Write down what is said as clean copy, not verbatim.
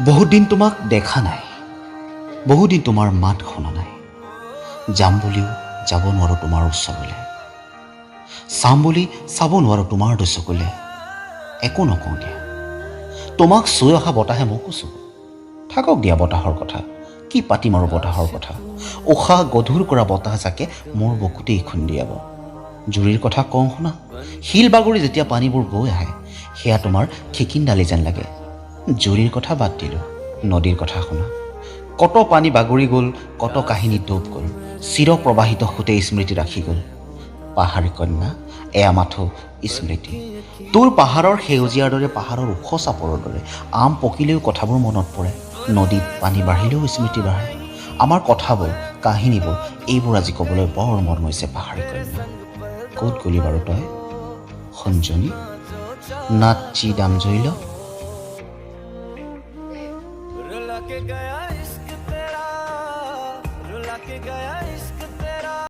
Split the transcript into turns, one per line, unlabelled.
বহুদিন তোমাক দেখা নাই, বহুদিন তোমাৰ মাত শুনা নাই। যাম বুলিও যাব নোৱাৰোঁ তোমাৰ ওচৰলৈ, চাম বুলি চাব নোৱাৰোঁ তোমাৰ দুচকুলে। একো নকওঁ দিয়া, তোমাক চুই অহা বতাহে মোকো চুব। থাকক দিয়া বতাহৰ কথা, কি পাতিম আৰু বতাহৰ কথা। উশাহ গধুৰ কৰা বতাহজাকে মোৰ বুকুতেই খুন্দিয়াব। জুৰিৰ কথা কওঁ শুনা, শিল বাগৰি যেতিয়া পানীবোৰ বৈ আহে, সেয়া তোমাৰ খিকিন্দালি যেন লাগে। জুৰিৰ কথা বাদ দিলোঁ, নদীৰ কথা শুনা। কত পানী বাগৰি গ'ল, কত কাহিনী ডুব গ'ল, চিৰপ্ৰবাহিত সোঁতে স্মৃতি ৰাখি গ'ল। পাহাৰী কন্যা এয়া মাথো স্মৃতি। তোৰ পাহাৰৰ সেউজীয়াৰ দৰে, পাহাৰৰ ওখ চাপৰৰ দৰে। আম পকিলেও কথাবোৰ মনত পৰে, নদীত পানী বাঢ়িলেও স্মৃতি বাঢ়ে। আমাৰ কথাবোৰ, কাহিনীবোৰ, এইবোৰ আজি ক'বলৈ বৰ মন গৈছে পাহাৰী কন্যা। ক'ত গ'লি বাৰু তই সঞ্জনী, নাচি দাম জৈল।
रुला के गया इश्क तेरा, रुला के गया इश्क